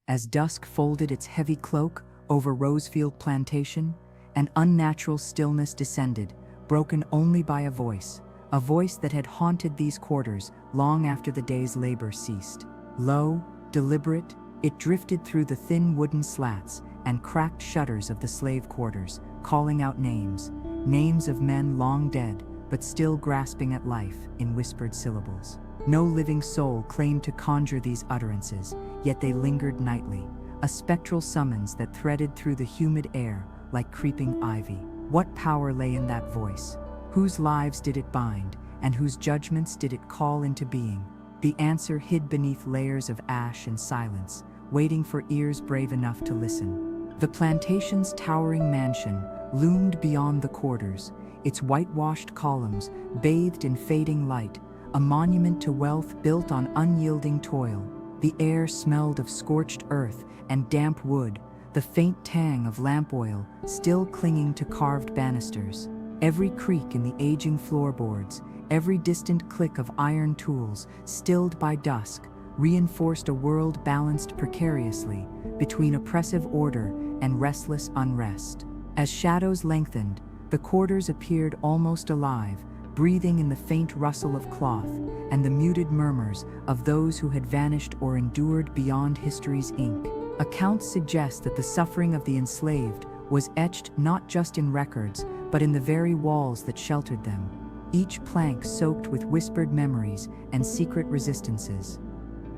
As dusk folded its heavy cloak over Rosefield Plantation, an unnatural stillness descended, broken only by a voice that had haunted these quarters long after the day's labor ceased. Low, deliberate, it drifted through the thin wooden slats and cracked shutters of the slave quarters, calling out names of men long dead, but still grasping at life in whispered syllables. No living soul claimed to conjure these utterances, yet they lingered nightly, a spectral summons that threaded through the humid air like creeping ivy. What power lay in that voice? Whose lives did it bind, and whose judgments did it call into being? The answer hid beneath layers of ash and silence, waiting for ears brave enough to listen. The plantation's towering mansion loomed beyond the quarters, its whitewashed columns bathed in fading light, a monument to wealth built on unyielding toil. The air smelled of scorched earth and damp wood, the faint tang of lamp oil still clinging to carved banisters. Every creak in the aging floorboards, every distant click of iron tools stilled by dusk, reinforced a world balanced precariously between oppressive order and restless unrest. As shadows lengthened, the quarters appeared almost alive, breathing in the faint rustle of cloth and the muted murmurs of those who had vanished or endured beyond history's ink. Accounts suggest that the suffering of the enslaved was etched not just in records, but in the very walls that sheltered them, each plank soaked with whispered memories and secret resistances.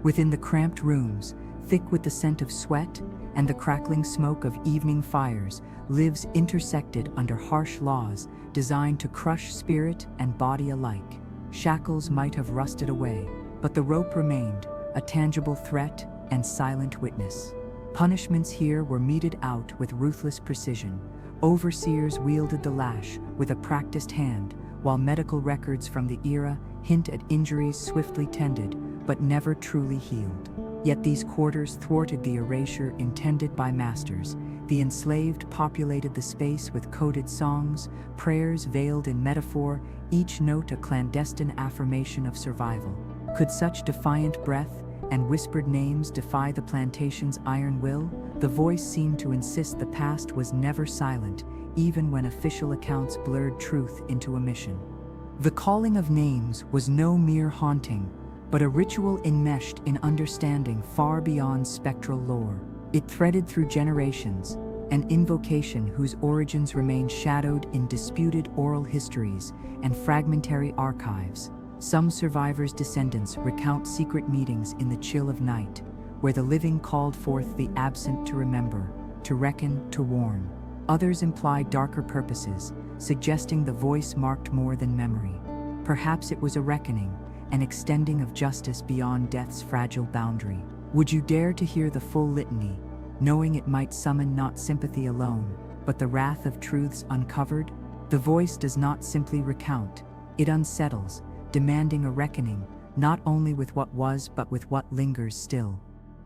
Within the cramped rooms, thick with the scent of sweat and the crackling smoke of evening fires, lives intersected under harsh laws designed to crush spirit and body alike. Shackles might have rusted away, but the rope remained, a tangible threat and silent witness. Punishments here were meted out with ruthless precision. Overseers wielded the lash with a practiced hand, while medical records from the era hint at injuries swiftly tended, but never truly healed. Yet these quarters thwarted the erasure intended by masters. The enslaved populated the space with coded songs, prayers veiled in metaphor, each note a clandestine affirmation of survival. Could such defiant breath and whispered names defy the plantation's iron will? The voice seemed to insist the past was never silent, even when official accounts blurred truth into omission. The calling of names was no mere haunting, but a ritual enmeshed in understanding far beyond spectral lore. It threaded through generations, an invocation whose origins remain shadowed in disputed oral histories and fragmentary archives. Some survivors' descendants recount secret meetings in the chill of night, where the living called forth the absent to remember, to reckon, to warn. Others imply darker purposes, suggesting the voice marked more than memory. Perhaps it was a reckoning, an extending of justice beyond death's fragile boundary. Would you dare to hear the full litany, knowing it might summon not sympathy alone, but the wrath of truths uncovered? The voice does not simply recount, it unsettles, demanding a reckoning, not only with what was but with what lingers still.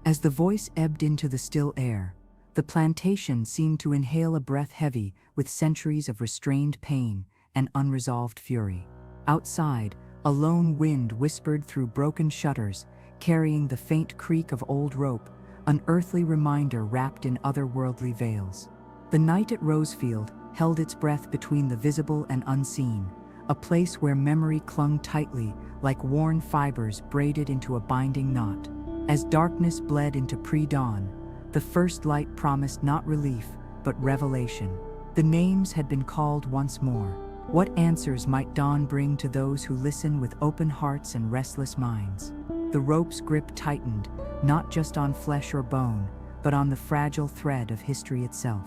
As the voice ebbed into the still air, the plantation seemed to inhale a breath heavy with centuries of restrained pain and unresolved fury. Outside, a lone wind whispered through broken shutters, carrying the faint creak of old rope, an earthly reminder wrapped in otherworldly veils. The night at Rosefield held its breath between the visible and unseen, a place where memory clung tightly like worn fibers braided into a binding knot. As darkness bled into pre-dawn, the first light promised not relief, but revelation. The names had been called once more. What answers might dawn bring to those who listen with open hearts and restless minds? The rope's grip tightened, not just on flesh or bone, but on the fragile thread of history itself.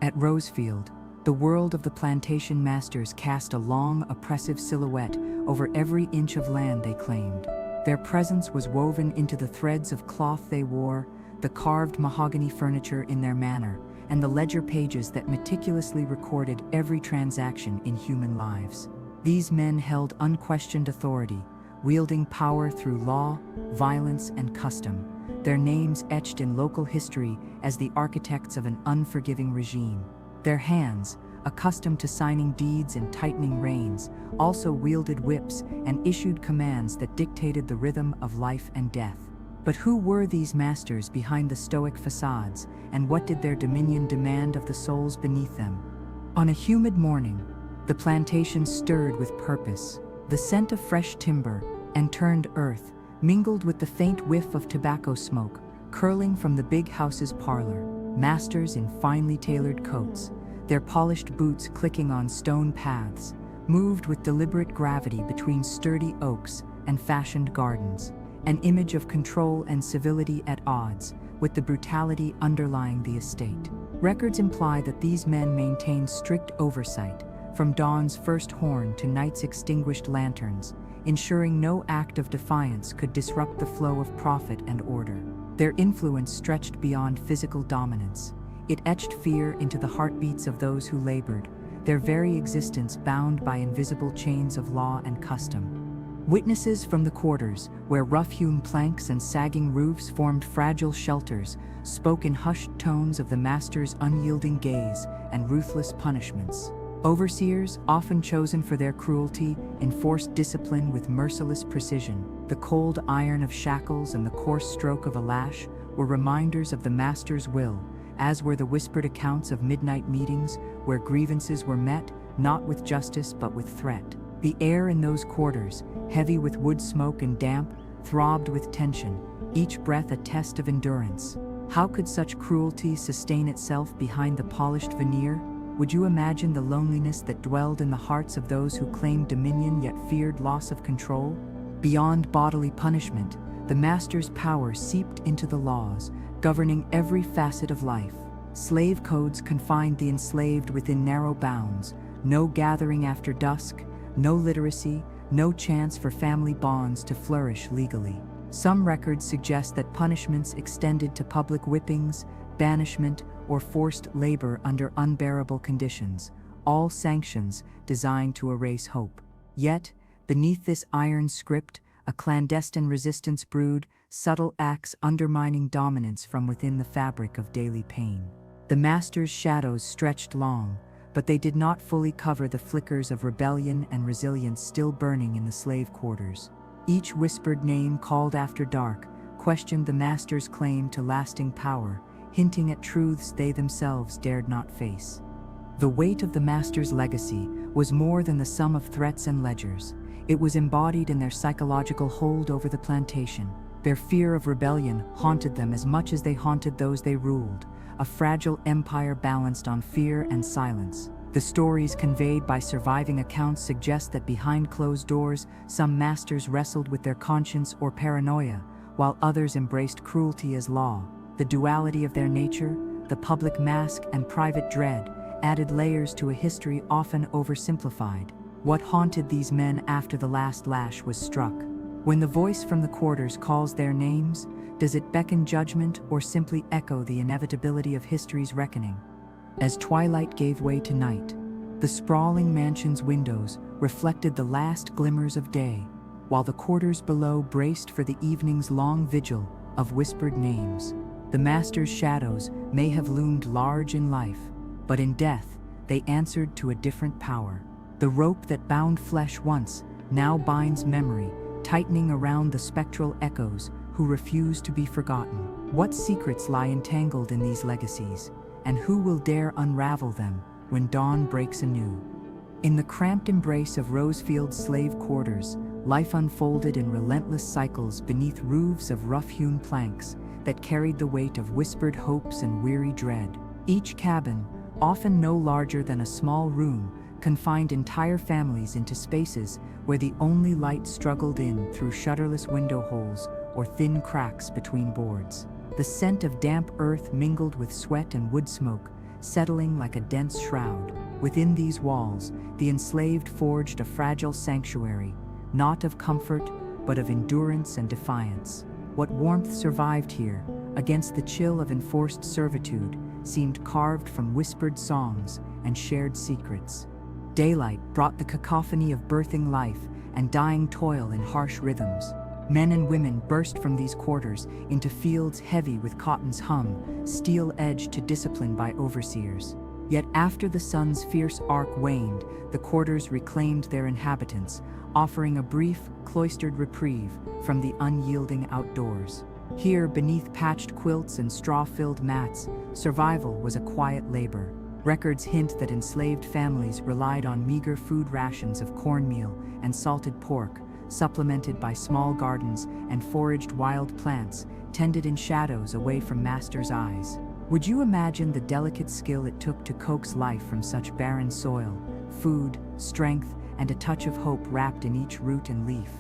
At Rosefield, the world of the plantation masters cast a long, oppressive silhouette over every inch of land they claimed. Their presence was woven into the threads of cloth they wore, the carved mahogany furniture in their manor, and the ledger pages that meticulously recorded every transaction in human lives. These men held unquestioned authority, wielding power through law, violence, and custom, their names etched in local history as the architects of an unforgiving regime. Their hands, accustomed to signing deeds and tightening reins, also wielded whips and issued commands that dictated the rhythm of life and death. But who were these masters behind the stoic facades, and what did their dominion demand of the souls beneath them? On a humid morning, the plantation stirred with purpose. The scent of fresh timber and turned earth mingled with the faint whiff of tobacco smoke curling from the big house's parlor. Masters in finely tailored coats, their polished boots clicking on stone paths, moved with deliberate gravity between sturdy oaks and fashioned gardens, an image of control and civility at odds with the brutality underlying the estate. Records imply that these men maintained strict oversight, from dawn's first horn to night's extinguished lanterns, ensuring no act of defiance could disrupt the flow of profit and order. Their influence stretched beyond physical dominance. It etched fear into the heartbeats of those who labored, their very existence bound by invisible chains of law and custom. Witnesses from the quarters, where rough-hewn planks and sagging roofs formed fragile shelters, spoke in hushed tones of the master's unyielding gaze and ruthless punishments. Overseers, often chosen for their cruelty, enforced discipline with merciless precision. The cold iron of shackles and the coarse stroke of a lash were reminders of the master's will, as were the whispered accounts of midnight meetings where grievances were met not with justice but with threat. The air in those quarters, heavy with wood smoke and damp, throbbed with tension, each breath a test of endurance. How could such cruelty sustain itself behind the polished veneer? Would you imagine the loneliness that dwelled in the hearts of those who claimed dominion yet feared loss of control? Beyond bodily punishment, the master's power seeped into the laws, governing every facet of life. Slave codes confined the enslaved within narrow bounds: no gathering after dusk, no literacy, no chance for family bonds to flourish legally. Some records suggest that punishments extended to public whippings, banishment, or forced labor under unbearable conditions, all sanctions designed to erase hope. Yet, beneath this iron script, a clandestine resistance brewed, subtle acts undermining dominance from within the fabric of daily pain. The master's shadows stretched long, but they did not fully cover the flickers of rebellion and resilience still burning in the slave quarters. Each whispered name called after dark questioned the master's claim to lasting power, hinting at truths they themselves dared not face. The weight of the master's legacy was more than the sum of threats and ledgers. It was embodied in their psychological hold over the plantation. Their fear of rebellion haunted them as much as they haunted those they ruled, a fragile empire balanced on fear and silence. The stories conveyed by surviving accounts suggest that behind closed doors, some masters wrestled with their conscience or paranoia, while others embraced cruelty as law. The duality of their nature, the public mask and private dread, added layers to a history often oversimplified. What haunted these men after the last lash was struck? When the voice from the quarters calls their names, does it beckon judgment or simply echo the inevitability of history's reckoning? As twilight gave way to night, the sprawling mansion's windows reflected the last glimmers of day, while the quarters below braced for the evening's long vigil of whispered names. The master's shadows may have loomed large in life, but in death, they answered to a different power. The rope that bound flesh once now binds memory, tightening around the spectral echoes who refuse to be forgotten. What secrets lie entangled in these legacies, and who will dare unravel them when dawn breaks anew? In the cramped embrace of Rosefield's slave quarters, life unfolded in relentless cycles beneath roofs of rough-hewn planks that carried the weight of whispered hopes and weary dread. Each cabin, often no larger than a small room, confined entire families into spaces where the only light struggled in through shutterless window holes or thin cracks between boards. The scent of damp earth mingled with sweat and wood smoke, settling like a dense shroud. Within these walls, the enslaved forged a fragile sanctuary, not of comfort, but of endurance and defiance. What warmth survived here, against the chill of enforced servitude, seemed carved from whispered songs and shared secrets. Daylight brought the cacophony of birthing life and dying toil in harsh rhythms. Men and women burst from these quarters into fields heavy with cotton's hum, steel-edged to discipline by overseers. Yet after the sun's fierce arc waned, the quarters reclaimed their inhabitants, offering a brief, cloistered reprieve from the unyielding outdoors. Here, beneath patched quilts and straw-filled mats, survival was a quiet labor. Records hint that enslaved families relied on meager food rations of cornmeal and salted pork, supplemented by small gardens and foraged wild plants, tended in shadows away from masters' eyes. Would you imagine the delicate skill it took to coax life from such barren soil, food, strength, and a touch of hope wrapped in each root and leaf?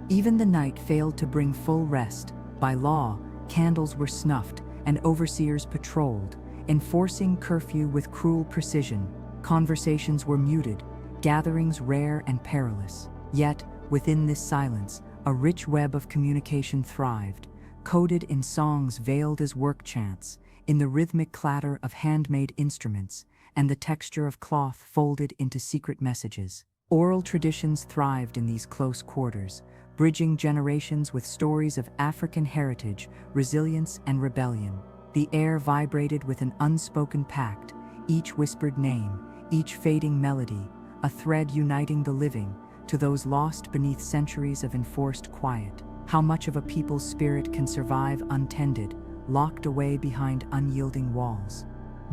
Even the night failed to bring full rest. By law, candles were snuffed and overseers patrolled, enforcing curfew with cruel precision. Conversations were muted, gatherings rare and perilous. Yet, within this silence, a rich web of communication thrived, coded in songs veiled as work chants, in the rhythmic clatter of handmade instruments, and the texture of cloth folded into secret messages. Oral traditions thrived in these close quarters, bridging generations with stories of African heritage, resilience, and rebellion. The air vibrated with an unspoken pact, each whispered name, each fading melody, a thread uniting the living to those lost beneath centuries of enforced quiet. How much of a people's spirit can survive untended, locked away behind unyielding walls?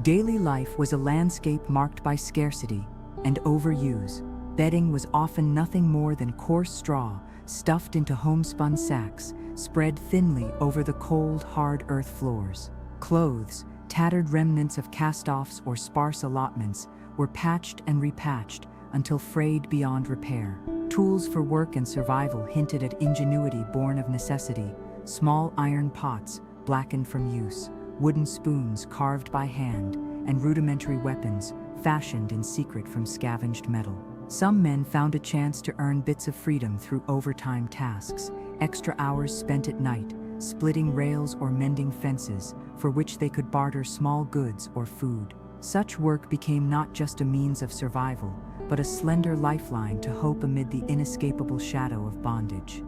Daily life was a landscape marked by scarcity and overuse. Bedding was often nothing more than coarse straw, stuffed into homespun sacks, spread thinly over the cold, hard earth floors. Clothes, tattered remnants of cast-offs or sparse allotments, were patched and repatched until frayed beyond repair. Tools for work and survival hinted at ingenuity born of necessity: small iron pots, blackened from use, wooden spoons carved by hand, and rudimentary weapons, fashioned in secret from scavenged metal. Some men found a chance to earn bits of freedom through overtime tasks, extra hours spent at night, splitting rails or mending fences, for which they could barter small goods or food. Such work became not just a means of survival, but a slender lifeline to hope amid the inescapable shadow of bondage.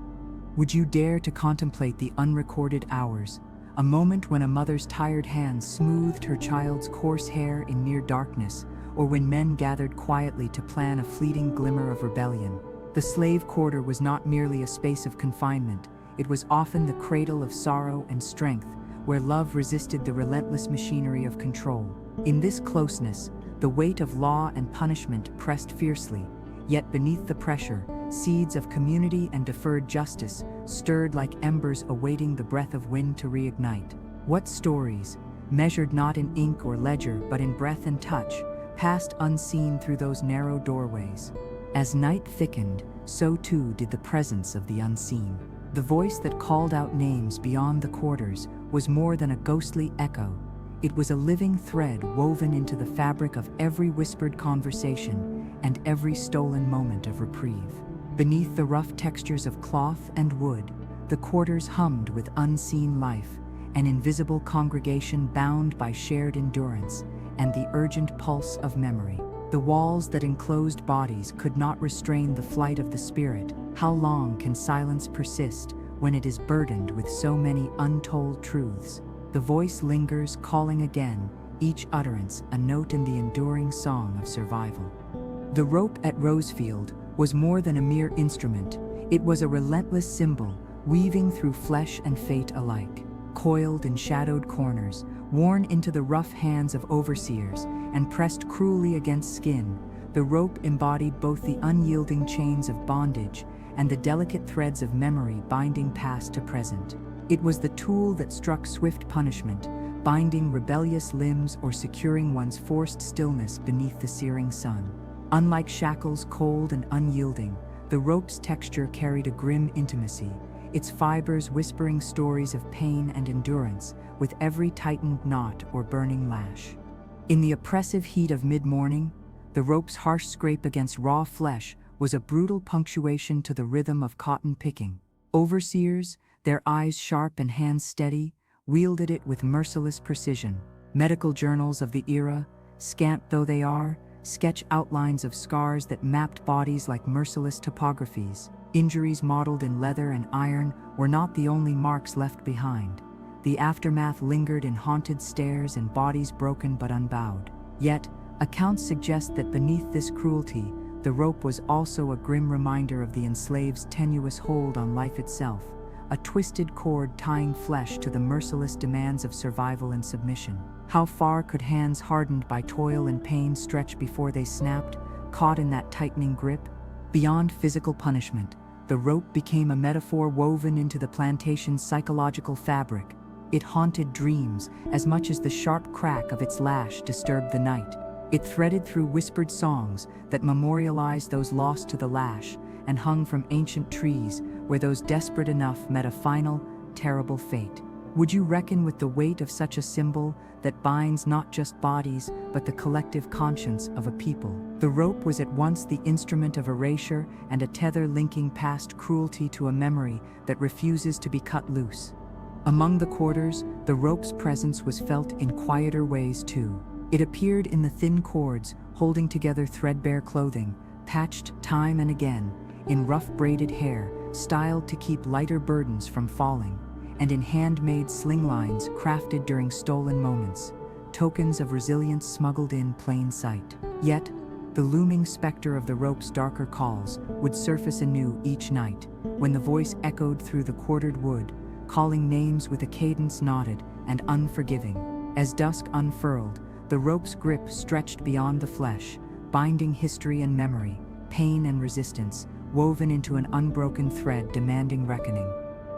Would you dare to contemplate the unrecorded hours, a moment when a mother's tired hands smoothed her child's coarse hair in near darkness, or when men gathered quietly to plan a fleeting glimmer of rebellion? The slave quarter was not merely a space of confinement, it was often the cradle of sorrow and strength, where love resisted the relentless machinery of control. In this closeness, the weight of law and punishment pressed fiercely, yet beneath the pressure, seeds of community and deferred justice stirred like embers awaiting the breath of wind to reignite. What stories, measured not in ink or ledger but in breath and touch, passed unseen through those narrow doorways? As night thickened, so too did the presence of the unseen. The voice that called out names beyond the quarters was more than a ghostly echo. It was a living thread woven into the fabric of every whispered conversation and every stolen moment of reprieve. Beneath the rough textures of cloth and wood, the quarters hummed with unseen life, an invisible congregation bound by shared endurance and the urgent pulse of memory. The walls that enclosed bodies could not restrain the flight of the spirit. How long can silence persist when it is burdened with so many untold truths? The voice lingers, calling again, each utterance a note in the enduring song of survival. The rope at Rosefield was more than a mere instrument. It was a relentless symbol, weaving through flesh and fate alike. Coiled in shadowed corners, worn into the rough hands of overseers, and pressed cruelly against skin, the rope embodied both the unyielding chains of bondage and the delicate threads of memory binding past to present. It was the tool that struck swift punishment, binding rebellious limbs or securing one's forced stillness beneath the searing sun. Unlike shackles cold and unyielding, the rope's texture carried a grim intimacy, its fibers whispering stories of pain and endurance with every tightened knot or burning lash. In the oppressive heat of mid-morning, the rope's harsh scrape against raw flesh was a brutal punctuation to the rhythm of cotton picking. Overseers, their eyes sharp and hands steady, wielded it with merciless precision. Medical journals of the era, scant though they are, sketch outlines of scars that mapped bodies like merciless topographies. Injuries modeled in leather and iron were not the only marks left behind. The aftermath lingered in haunted stares and bodies broken but unbowed. Yet, accounts suggest that beneath this cruelty, the rope was also a grim reminder of the enslaved's tenuous hold on life itself, a twisted cord tying flesh to the merciless demands of survival and submission. How far could hands hardened by toil and pain stretch before they snapped, caught in that tightening grip? Beyond physical punishment, the rope became a metaphor woven into the plantation's psychological fabric. It haunted dreams as much as the sharp crack of its lash disturbed the night. It threaded through whispered songs that memorialized those lost to the lash and hung from ancient trees where those desperate enough met a final, terrible fate. Would you reckon with the weight of such a symbol that binds not just bodies but the collective conscience of a people? The rope was at once the instrument of erasure and a tether linking past cruelty to a memory that refuses to be cut loose. Among the quarters, the rope's presence was felt in quieter ways too. It appeared in the thin cords holding together threadbare clothing, patched time and again, in rough braided hair, styled to keep lighter burdens from falling, and in handmade sling lines crafted during stolen moments, tokens of resilience smuggled in plain sight. Yet, the looming specter of the rope's darker calls would surface anew each night, when the voice echoed through the quartered wood, calling names with a cadence knotted and unforgiving. As dusk unfurled, the rope's grip stretched beyond the flesh, binding history and memory, pain and resistance, woven into an unbroken thread demanding reckoning.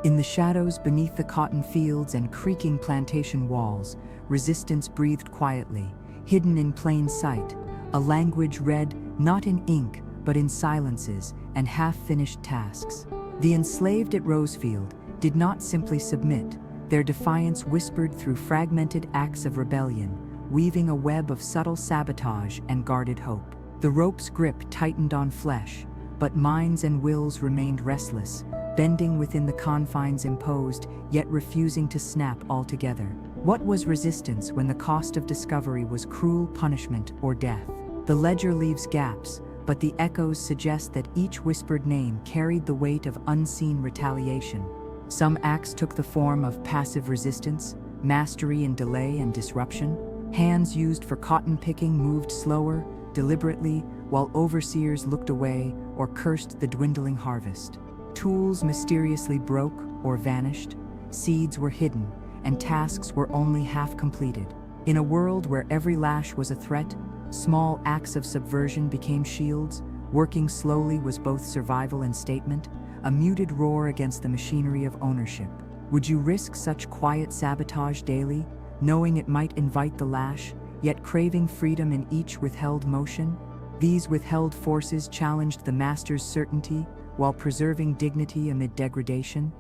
In the shadows beneath the cotton fields and creaking plantation walls, resistance breathed quietly, hidden in plain sight, a language read not in ink but in silences and half-finished tasks. The enslaved at Rosefield did not simply submit, their defiance whispered through fragmented acts of rebellion, weaving a web of subtle sabotage and guarded hope. The rope's grip tightened on flesh, but minds and wills remained restless, bending within the confines imposed, yet refusing to snap altogether. What was resistance when the cost of discovery was cruel punishment or death? The ledger leaves gaps, but the echoes suggest that each whispered name carried the weight of unseen retaliation. Some acts took the form of passive resistance, mastery in delay and disruption. Hands used for cotton picking moved slower, deliberately, while overseers looked away or cursed the dwindling harvest. Tools mysteriously broke or vanished, seeds were hidden, and tasks were only half completed. In a world where every lash was a threat, small acts of subversion became shields. Working slowly was both survival and statement, a muted roar against the machinery of ownership. Would you risk such quiet sabotage daily, knowing it might invite the lash, yet craving freedom in each withheld motion? These withheld forces challenged the master's certainty while preserving dignity amid degradation.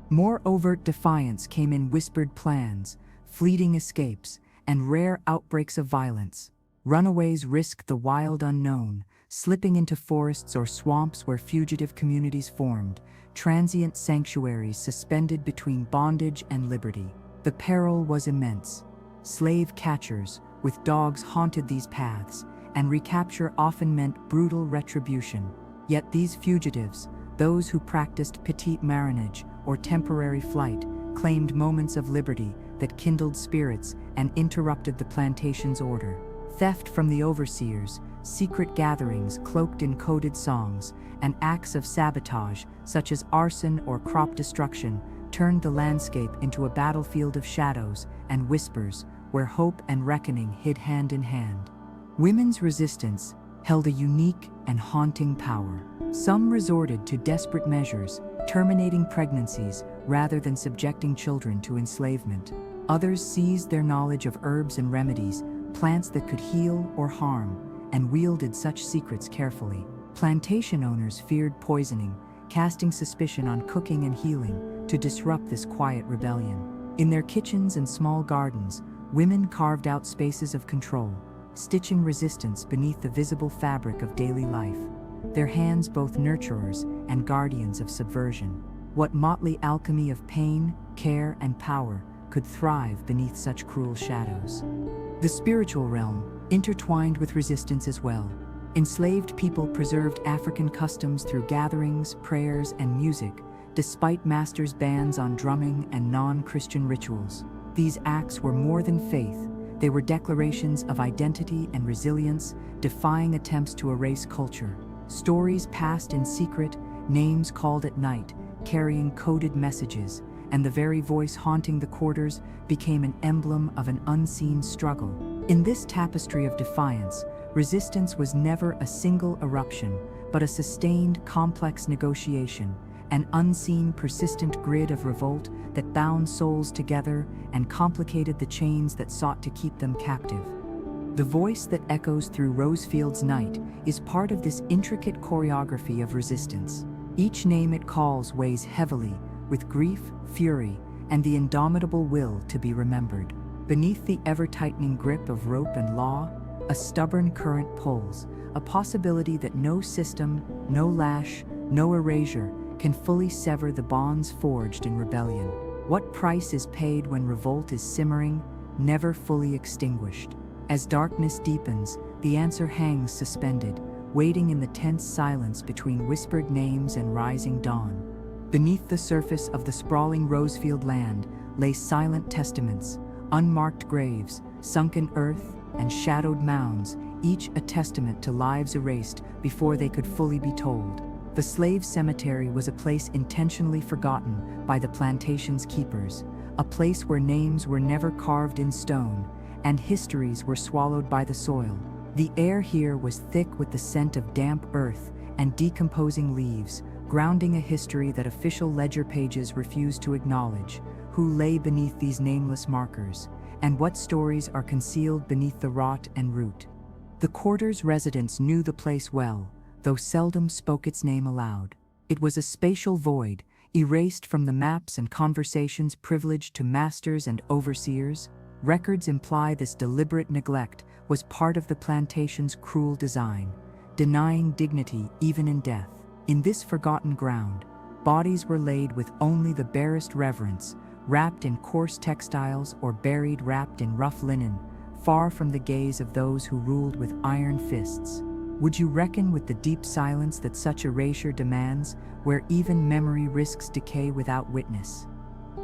More overt defiance came in whispered plans, fleeting escapes, and rare outbreaks of violence. Runaways risked the wild unknown, slipping into forests or swamps where fugitive communities formed, transient sanctuaries suspended between bondage and liberty. The peril was immense. Slave catchers, with dogs, haunted these paths, and recapture often meant brutal retribution. Yet these fugitives, those who practiced petit marronage or temporary flight, claimed moments of liberty that kindled spirits and interrupted the plantation's order. Theft from the overseers, secret gatherings cloaked in coded songs, and acts of sabotage such as arson or crop destruction turned the landscape into a battlefield of shadows and whispers where hope and reckoning hid hand in hand. Women's resistance held a unique and haunting power. Some resorted to desperate measures, terminating pregnancies rather than subjecting children to enslavement. Others seized their knowledge of herbs and remedies, plants that could heal or harm, and wielded such secrets carefully. Plantation owners feared poisoning, casting suspicion on cooking and healing to disrupt this quiet rebellion. In their kitchens and small gardens, women carved out spaces of control, stitching resistance beneath the visible fabric of daily life, their hands both nurturers and guardians of subversion. What motley alchemy of pain, care, and power could thrive beneath such cruel shadows? The spiritual realm intertwined with resistance as well. Enslaved people preserved African customs through gatherings, prayers, and music, despite masters' bans on drumming and non-Christian rituals. These acts were more than faith. They were declarations of identity and resilience, defying attempts to erase culture. Stories passed in secret, names called at night, carrying coded messages, and the very voice haunting the quarters became an emblem of an unseen struggle. In this tapestry of defiance, resistance was never a single eruption, but a sustained, complex negotiation, an unseen, persistent grid of revolt that bound souls together and complicated the chains that sought to keep them captive. The voice that echoes through Rosefield's night is part of this intricate choreography of resistance. Each name it calls weighs heavily, with grief, fury, and the indomitable will to be remembered. Beneath the ever-tightening grip of rope and law, a stubborn current pulls, a possibility that no system, no lash, no erasure can fully sever the bonds forged in rebellion. What price is paid when revolt is simmering, never fully extinguished? As darkness deepens, the answer hangs suspended, waiting in the tense silence between whispered names and rising dawn. Beneath the surface of the sprawling Rosefield land lay silent testaments, unmarked graves, sunken earth, and shadowed mounds, each a testament to lives erased before they could fully be told. The slave cemetery was a place intentionally forgotten by the plantation's keepers, a place where names were never carved in stone, and histories were swallowed by the soil. The air here was thick with the scent of damp earth and decomposing leaves, grounding a history that official ledger pages refused to acknowledge. Who lay beneath these nameless markers, and what stories are concealed beneath the rot and root? The quarter's residents knew the place well, though seldom spoke its name aloud. It was a spatial void, erased from the maps and conversations privileged to masters and overseers. Records imply this deliberate neglect was part of the plantation's cruel design, denying dignity even in death. In this forgotten ground, bodies were laid with only the barest reverence, wrapped in coarse textiles or buried wrapped in rough linen, far from the gaze of those who ruled with iron fists. Would you reckon with the deep silence that such erasure demands, where even memory risks decay without witness?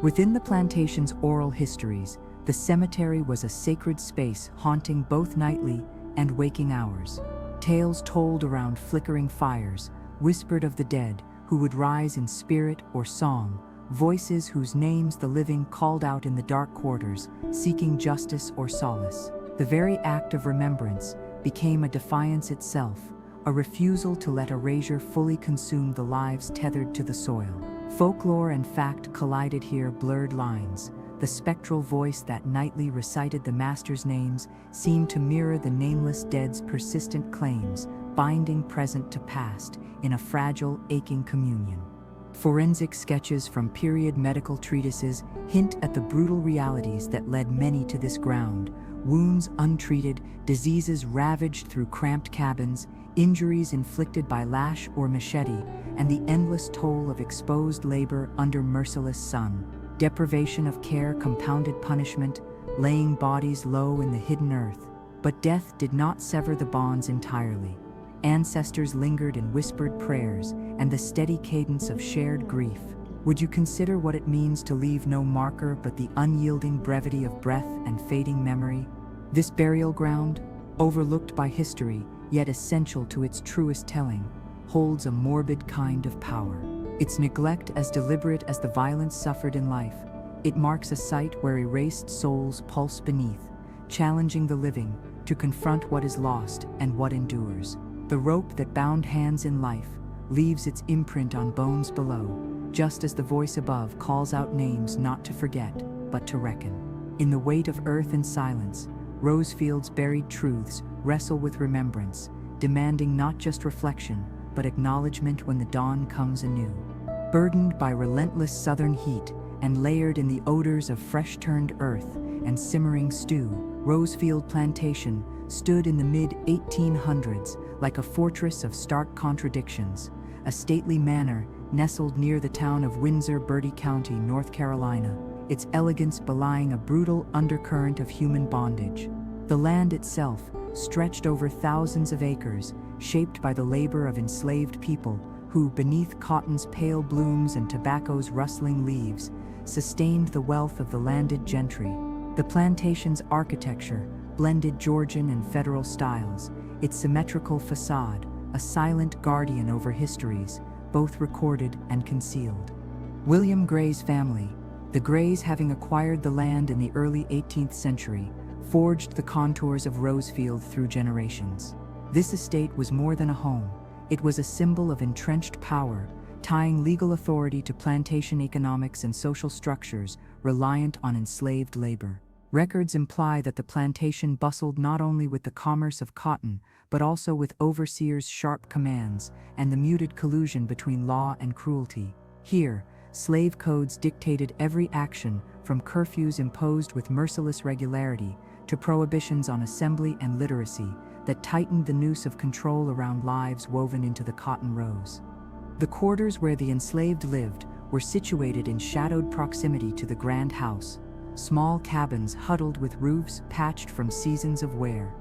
Within the plantation's oral histories, the cemetery was a sacred space haunting both nightly and waking hours. Tales told around flickering fires, whispered of the dead who would rise in spirit or song, voices whose names the living called out in the dark quarters, seeking justice or solace. The very act of remembrance became a defiance itself, a refusal to let erasure fully consume the lives tethered to the soil. Folklore and fact collided here, blurred lines. The spectral voice that nightly recited the master's names seemed to mirror the nameless dead's persistent claims, binding present to past in a fragile, aching communion. Forensic sketches from period medical treatises hint at the brutal realities that led many to this ground: wounds untreated, diseases ravaged through cramped cabins, injuries inflicted by lash or machete, and the endless toll of exposed labor under merciless sun. Deprivation of care compounded punishment, laying bodies low in the hidden earth. But death did not sever the bonds entirely. Ancestors lingered in whispered prayers and the steady cadence of shared grief. Would you consider what it means to leave no marker but the unyielding brevity of breath and fading memory? This burial ground, overlooked by history, yet essential to its truest telling, holds a morbid kind of power. Its neglect as deliberate as the violence suffered in life. It marks a site where erased souls pulse beneath, challenging the living to confront what is lost and what endures. The rope that bound hands in life leaves its imprint on bones below, just as the voice above calls out names not to forget, but to reckon. In the weight of earth and silence, Rosefield's buried truths wrestle with remembrance, demanding not just reflection, but acknowledgment when the dawn comes anew. Burdened by relentless southern heat and layered in the odors of fresh-turned earth and simmering stew, Rosefield Plantation stood in the mid-1800s like a fortress of stark contradictions, a stately manor nestled near the town of Windsor, Bertie County, North Carolina, its elegance belying a brutal undercurrent of human bondage. The land itself stretched over thousands of acres, shaped by the labor of enslaved people who, beneath cotton's pale blooms and tobacco's rustling leaves, sustained the wealth of the landed gentry. The plantation's architecture blended Georgian and federal styles, its symmetrical facade, a silent guardian over histories, both recorded and concealed. William Gray's family, the Grays having acquired the land in the early 18th century, forged the contours of Rosefield through generations. This estate was more than a home. It was a symbol of entrenched power, tying legal authority to plantation economics and social structures reliant on enslaved labor. Records imply that the plantation bustled not only with the commerce of cotton, but also with overseers' sharp commands and the muted collusion between law and cruelty. Here, slave codes dictated every action, from curfews imposed with merciless regularity to prohibitions on assembly and literacy that tightened the noose of control around lives woven into the cotton rows. The quarters where the enslaved lived were situated in shadowed proximity to the grand house, small cabins huddled with roofs patched from seasons of wear,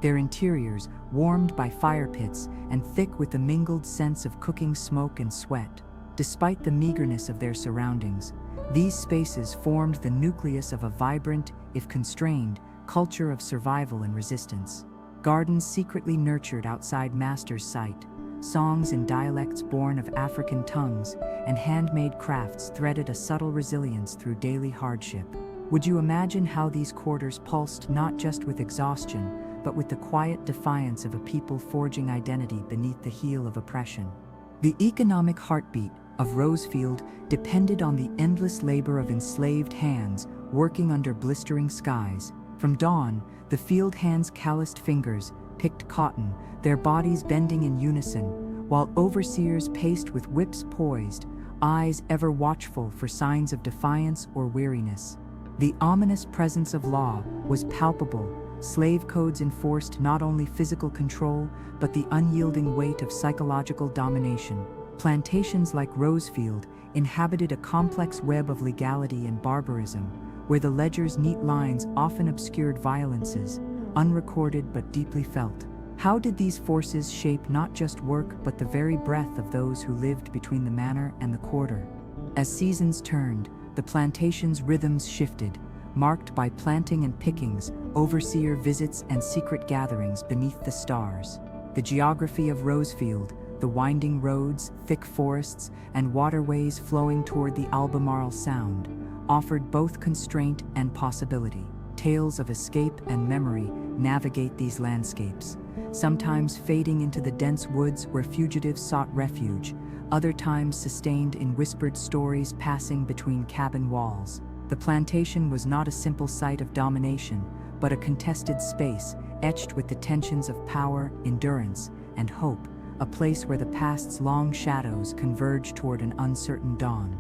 their interiors warmed by fire pits and thick with the mingled scents of cooking smoke and sweat. Despite the meagerness of their surroundings, these spaces formed the nucleus of a vibrant, if constrained, culture of survival and resistance. Gardens secretly nurtured outside master's sight, songs in dialects born of African tongues, and handmade crafts threaded a subtle resilience through daily hardship. Would you imagine how these quarters pulsed not just with exhaustion, but with the quiet defiance of a people forging identity beneath the heel of oppression? The economic heartbeat of Rosefield depended on the endless labor of enslaved hands working under blistering skies. From dawn, the field hands' calloused fingers picked cotton, their bodies bending in unison, while overseers paced with whips poised, eyes ever watchful for signs of defiance or weariness. The ominous presence of law was palpable. Slave codes enforced not only physical control, but the unyielding weight of psychological domination. Plantations like Rosefield inhabited a complex web of legality and barbarism, where the ledger's neat lines often obscured violences, unrecorded but deeply felt. How did these forces shape not just work but the very breath of those who lived between the manor and the quarter? As seasons turned, the plantation's rhythms shifted, marked by planting and pickings, overseer visits and secret gatherings beneath the stars. The geography of Rosefield, the winding roads, thick forests, and waterways flowing toward the Albemarle Sound, offered both constraint and possibility. Tales of escape and memory navigate these landscapes, sometimes fading into the dense woods where fugitives sought refuge, other times sustained in whispered stories passing between cabin walls. The plantation was not a simple site of domination, but a contested space etched with the tensions of power, endurance, and hope, a place where the past's long shadows converge toward an uncertain dawn.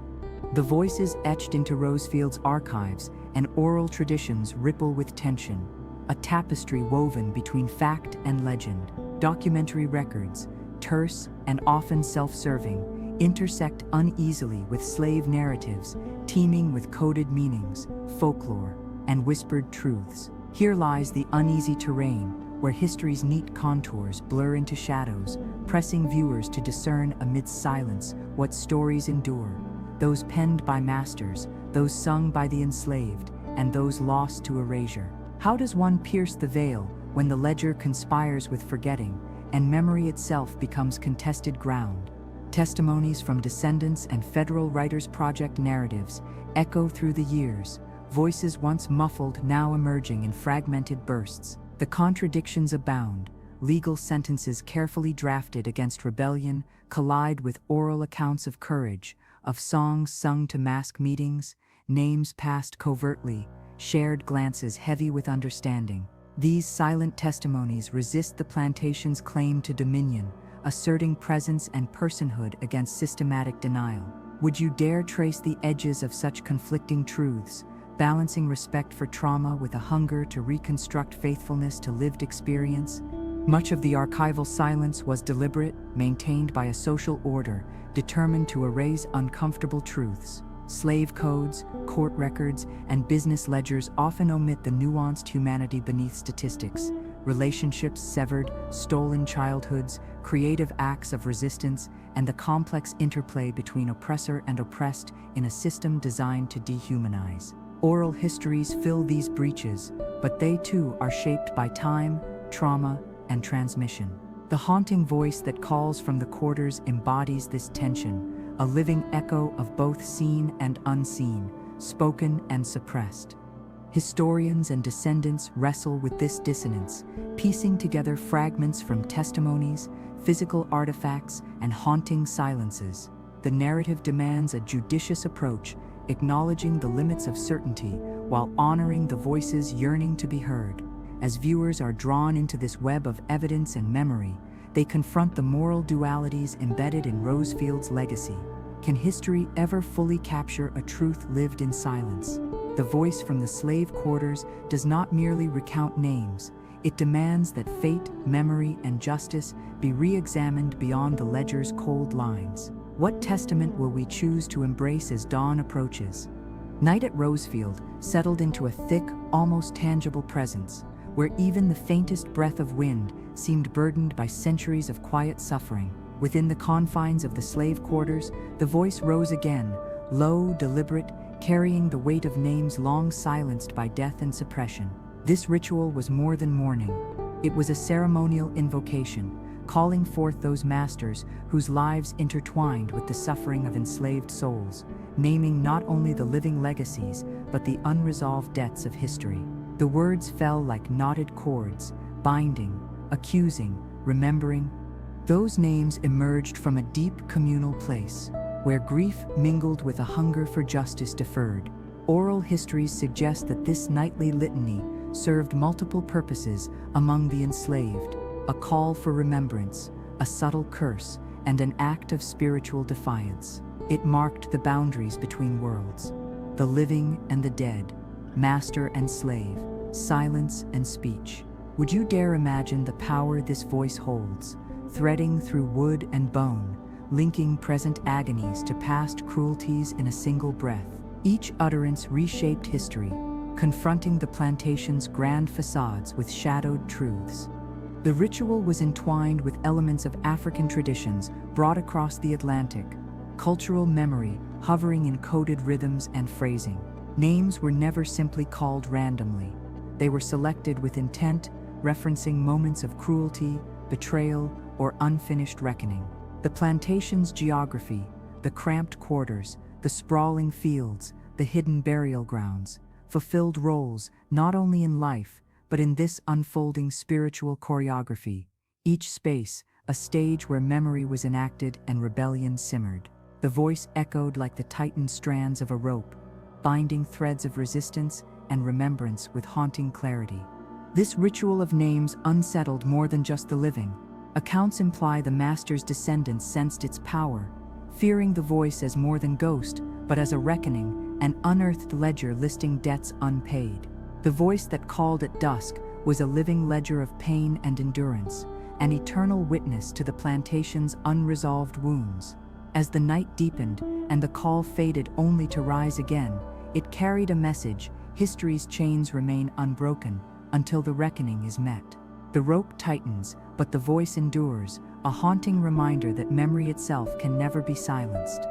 The voices etched into Rosefield's archives and oral traditions ripple with tension, a tapestry woven between fact and legend. Documentary records, terse and often self-serving, intersect uneasily with slave narratives, teeming with coded meanings, folklore, and whispered truths. Here lies the uneasy terrain, where history's neat contours blur into shadows, pressing viewers to discern amidst silence what stories endure, those penned by masters, those sung by the enslaved, and those lost to erasure. How does one pierce the veil when the ledger conspires with forgetting, and memory itself becomes contested ground? Testimonies from descendants and Federal Writers Project narratives echo through the years, voices once muffled now emerging in fragmented bursts. The contradictions abound. Legal sentences carefully drafted against rebellion collide with oral accounts of courage, of songs sung to mask meetings, names passed covertly, shared glances heavy with understanding. These silent testimonies resist the plantation's claim to dominion, asserting presence and personhood against systematic denial. Would you dare trace the edges of such conflicting truths, balancing respect for trauma with a hunger to reconstruct faithfulness to lived experience? Much of the archival silence was deliberate, maintained by a social order determined to erase uncomfortable truths. Slave codes, court records, and business ledgers often omit the nuanced humanity beneath statistics. Relationships severed, stolen childhoods, creative acts of resistance, and the complex interplay between oppressor and oppressed in a system designed to dehumanize. Oral histories fill these breaches, but they too are shaped by time, trauma, and transmission. The haunting voice that calls from the quarters embodies this tension, a living echo of both seen and unseen, spoken and suppressed. Historians and descendants wrestle with this dissonance, piecing together fragments from testimonies, physical artifacts, and haunting silences. The narrative demands a judicious approach, acknowledging the limits of certainty while honoring the voices yearning to be heard. As viewers are drawn into this web of evidence and memory, they confront the moral dualities embedded in Rosefield's legacy. Can history ever fully capture a truth lived in silence? The voice from the slave quarters does not merely recount names, it demands that fate, memory, and justice be re-examined beyond the ledger's cold lines. What testament will we choose to embrace as dawn approaches? Night at Rosefield settled into a thick, almost tangible presence, where even the faintest breath of wind seemed burdened by centuries of quiet suffering. Within the confines of the slave quarters, the voice rose again, low, deliberate, carrying the weight of names long silenced by death and suppression. This ritual was more than mourning. It was a ceremonial invocation, calling forth those masters whose lives intertwined with the suffering of enslaved souls, naming not only the living legacies, but the unresolved debts of history. The words fell like knotted cords, binding, accusing, remembering. Those names emerged from a deep communal place, where grief mingled with a hunger for justice deferred. Oral histories suggest that this nightly litany served multiple purposes among the enslaved: a call for remembrance, a subtle curse, and an act of spiritual defiance. It marked the boundaries between worlds, the living and the dead, master and slave, silence and speech. Would you dare imagine the power this voice holds, threading through wood and bone, linking present agonies to past cruelties in a single breath? Each utterance reshaped history, confronting the plantation's grand facades with shadowed truths. The ritual was entwined with elements of African traditions brought across the Atlantic, cultural memory hovering in coded rhythms and phrasing. Names were never simply called randomly. They were selected with intent, referencing moments of cruelty, betrayal, or unfinished reckoning. The plantation's geography, the cramped quarters, the sprawling fields, the hidden burial grounds, fulfilled roles not only in life, but in this unfolding spiritual choreography. Each space, a stage where memory was enacted and rebellion simmered. The voice echoed like the tightened strands of a rope, binding threads of resistance and remembrance with haunting clarity. This ritual of names unsettled more than just the living. Accounts imply the master's descendants sensed its power, fearing the voice as more than ghost, but as a reckoning, an unearthed ledger listing debts unpaid. The voice that called at dusk was a living ledger of pain and endurance, an eternal witness to the plantation's unresolved wounds. As the night deepened and the call faded only to rise again, it carried a message: history's chains remain unbroken until the reckoning is met. The rope tightens, but the voice endures, a haunting reminder that memory itself can never be silenced.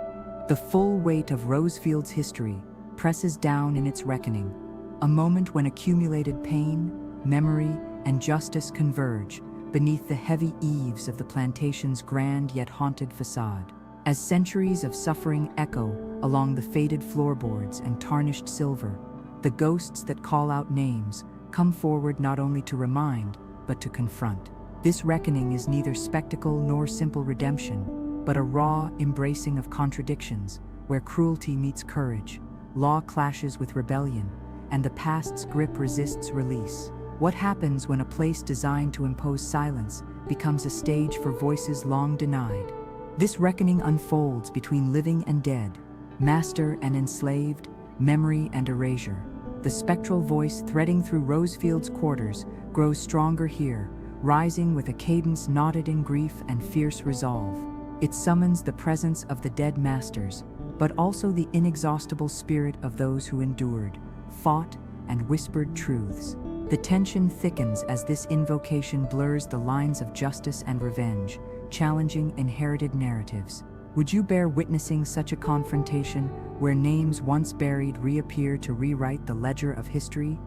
The full weight of Rosefield's history presses down in its reckoning, a moment when accumulated pain, memory, and justice converge beneath the heavy eaves of the plantation's grand yet haunted facade. As centuries of suffering echo along the faded floorboards and tarnished silver, the ghosts that call out names come forward not only to remind, but to confront. This reckoning is neither spectacle nor simple redemption, but a raw embracing of contradictions, where cruelty meets courage, law clashes with rebellion, and the past's grip resists release. What happens when a place designed to impose silence becomes a stage for voices long denied? This reckoning unfolds between living and dead, master and enslaved, memory and erasure. The spectral voice threading through Rosefield's quarters grows stronger here, rising with a cadence knotted in grief and fierce resolve. It summons the presence of the dead masters, but also the inexhaustible spirit of those who endured, fought, and whispered truths. The tension thickens as this invocation blurs the lines of justice and revenge, challenging inherited narratives. Would you bear witnessing such a confrontation, where names once buried reappear to rewrite the ledger of history?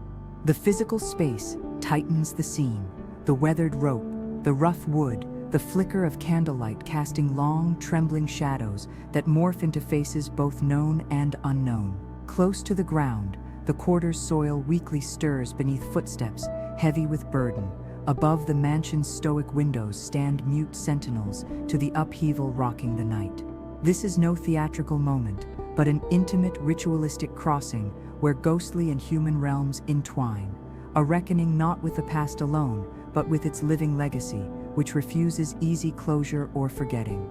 The physical space tightens the scene. The weathered rope, the rough wood, the flicker of candlelight casting long, trembling shadows that morph into faces both known and unknown. Close to the ground, the quarter's soil weakly stirs beneath footsteps, heavy with burden. Above the mansion's stoic windows stand mute sentinels to the upheaval rocking the night. This is no theatrical moment, but an intimate, ritualistic crossing where ghostly and human realms entwine. A reckoning not with the past alone, but with its living legacy, which refuses easy closure or forgetting.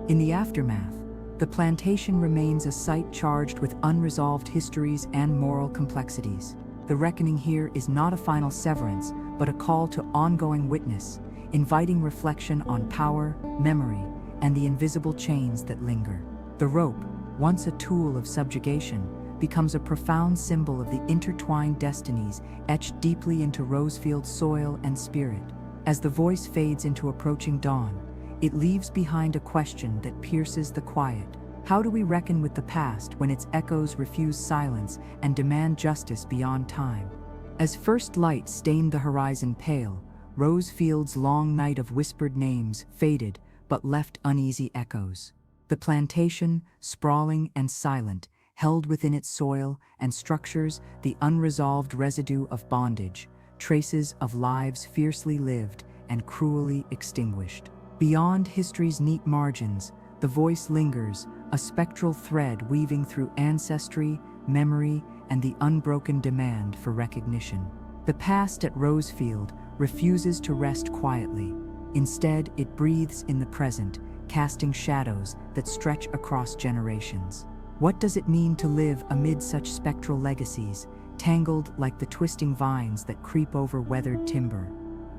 In the aftermath, the plantation remains a site charged with unresolved histories and moral complexities. The reckoning here is not a final severance, but a call to ongoing witness, inviting reflection on power, memory, and the invisible chains that linger. The rope, once a tool of subjugation, becomes a profound symbol of the intertwined destinies etched deeply into Rosefield's soil and spirit. As the voice fades into approaching dawn, it leaves behind a question that pierces the quiet. How do we reckon with the past when its echoes refuse silence and demand justice beyond time? As first light stained the horizon pale, Rosefield's long night of whispered names faded but left uneasy echoes. The plantation, sprawling and silent, held within its soil and structures the unresolved residue of bondage, traces of lives fiercely lived and cruelly extinguished. Beyond history's neat margins, the voice lingers, a spectral thread weaving through ancestry, memory, and the unbroken demand for recognition. The past at Rosefield refuses to rest quietly. Instead, it breathes in the present, casting shadows that stretch across generations. What does it mean to live amid such spectral legacies, tangled like the twisting vines that creep over weathered timber?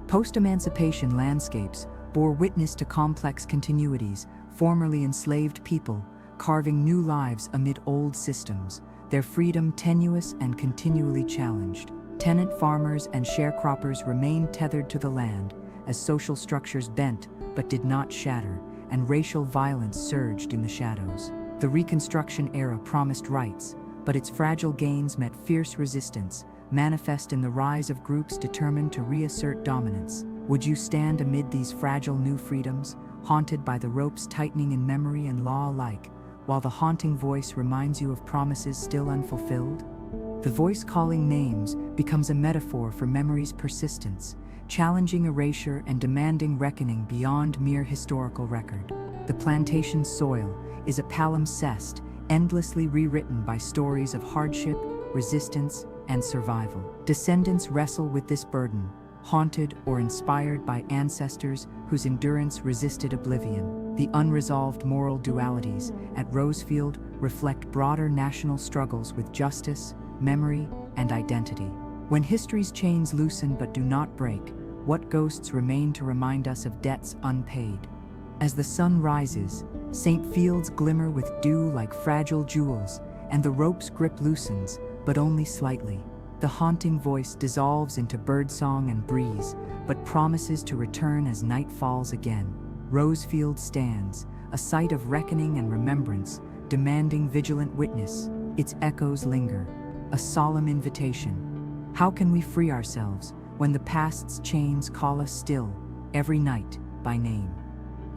Post-emancipation landscapes bore witness to complex continuities, formerly enslaved people carving new lives amid old systems, their freedom tenuous and continually challenged. Tenant farmers and sharecroppers remained tethered to the land as social structures bent but did not shatter, and racial violence surged in the shadows. The Reconstruction era promised rights, but its fragile gains met fierce resistance, manifest in the rise of groups determined to reassert dominance. Would you stand amid these fragile new freedoms, haunted by the ropes tightening in memory and law alike, while the haunting voice reminds you of promises still unfulfilled? The voice calling names becomes a metaphor for memory's persistence, challenging erasure and demanding reckoning beyond mere historical record. The plantation's soil is a palimpsest, endlessly rewritten by stories of hardship, resistance, and survival. Descendants wrestle with this burden, haunted or inspired by ancestors whose endurance resisted oblivion. The unresolved moral dualities at Rosefield reflect broader national struggles with justice, memory, and identity. When history's chains loosen but do not break, what ghosts remain to remind us of debts unpaid? As the sun rises, St. Fields glimmer with dew like fragile jewels, and the rope's grip loosens, but only slightly. The haunting voice dissolves into birdsong and breeze, but promises to return as night falls again. Rosefield stands, a site of reckoning and remembrance, demanding vigilant witness. Its echoes linger, a solemn invitation. How can we free ourselves when the past's chains call us still, every night, by name?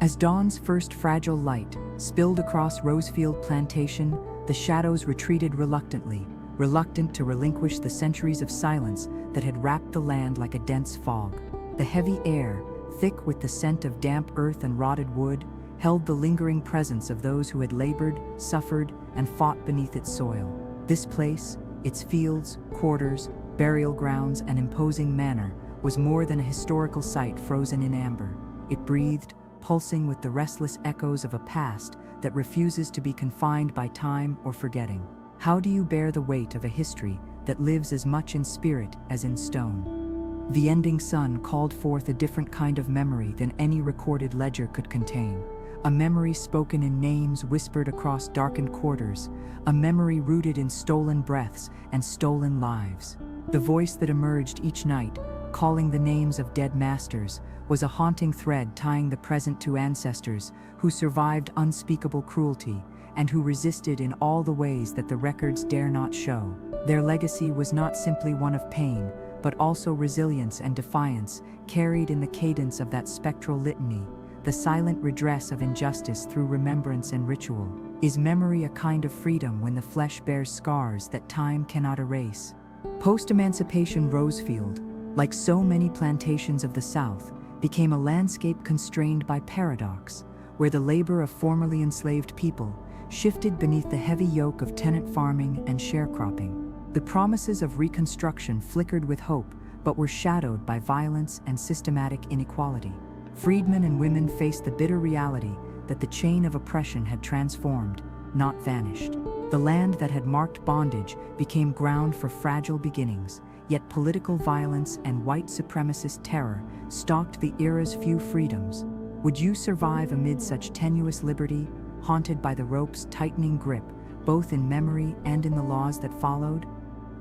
As dawn's first fragile light spilled across Rosefield Plantation, the shadows retreated reluctantly, reluctant to relinquish the centuries of silence that had wrapped the land like a dense fog. The heavy air, thick with the scent of damp earth and rotted wood, held the lingering presence of those who had labored, suffered, and fought beneath its soil. This place, its fields, quarters, burial grounds, and imposing manor, was more than a historical site frozen in amber. It breathed, pulsing with the restless echoes of a past that refuses to be confined by time or forgetting. How do you bear the weight of a history that lives as much in spirit as in stone? The ending sun called forth a different kind of memory than any recorded ledger could contain. A memory spoken in names whispered across darkened quarters, a memory rooted in stolen breaths and stolen lives. The voice that emerged each night, calling the names of dead masters, was a haunting thread tying the present to ancestors who survived unspeakable cruelty and who resisted in all the ways that the records dare not show. Their legacy was not simply one of pain, but also resilience and defiance, carried in the cadence of that spectral litany. the silent redress of injustice through remembrance and ritual. Is memory a kind of freedom when the flesh bears scars that time cannot erase? Post-emancipation Rosefield, like so many plantations of the South, became a landscape constrained by paradox, where the labor of formerly enslaved people shifted beneath the heavy yoke of tenant farming and sharecropping. The promises of reconstruction flickered with hope, but were shadowed by violence and systematic inequality. Freedmen and women faced the bitter reality that the chain of oppression had transformed, not vanished. The land that had marked bondage became ground for fragile beginnings, yet political violence and white supremacist terror stalked the era's few freedoms. Would you survive amid such tenuous liberty, haunted by the rope's tightening grip, both in memory and in the laws that followed?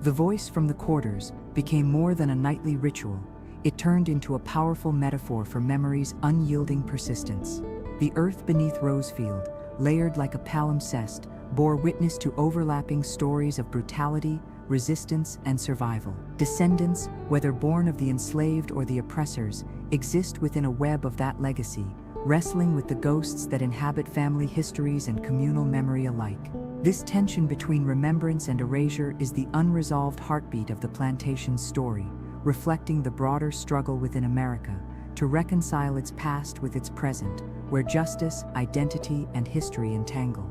The voice from the quarters became more than a nightly ritual. It turned into a powerful metaphor for memory's unyielding persistence. The earth beneath Rosefield, layered like a palimpsest, bore witness to overlapping stories of brutality, resistance, and survival. Descendants, whether born of the enslaved or the oppressors, exist within a web of that legacy, wrestling with the ghosts that inhabit family histories and communal memory alike. This tension between remembrance and erasure is the unresolved heartbeat of the plantation's story, reflecting the broader struggle within America to reconcile its past with its present, where justice, identity, and history entangle.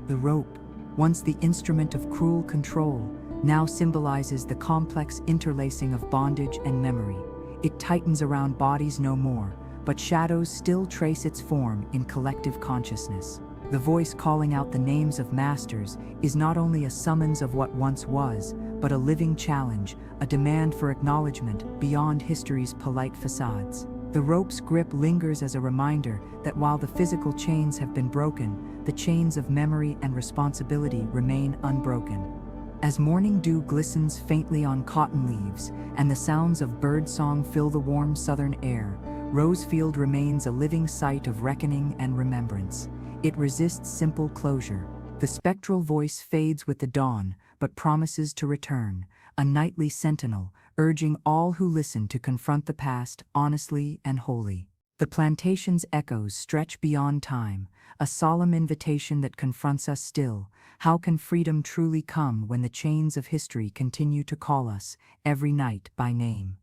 The rope, once the instrument of cruel control, now symbolizes the complex interlacing of bondage and memory. It tightens around bodies no more, but shadows still trace its form in collective consciousness. The voice calling out the names of masters is not only a summons of what once was, but a living challenge, a demand for acknowledgment beyond history's polite facades. The rope's grip lingers as a reminder that while the physical chains have been broken, the chains of memory and responsibility remain unbroken. As morning dew glistens faintly on cotton leaves and the sounds of birdsong fill the warm southern air, Rosefield remains a living site of reckoning and remembrance. It resists simple closure. The spectral voice fades with the dawn, but promises to return, a nightly sentinel, urging all who listen to confront the past honestly and wholly. The plantation's echoes stretch beyond time, a solemn invitation that confronts us still. How can freedom truly come when the chains of history continue to call us, every night, by name?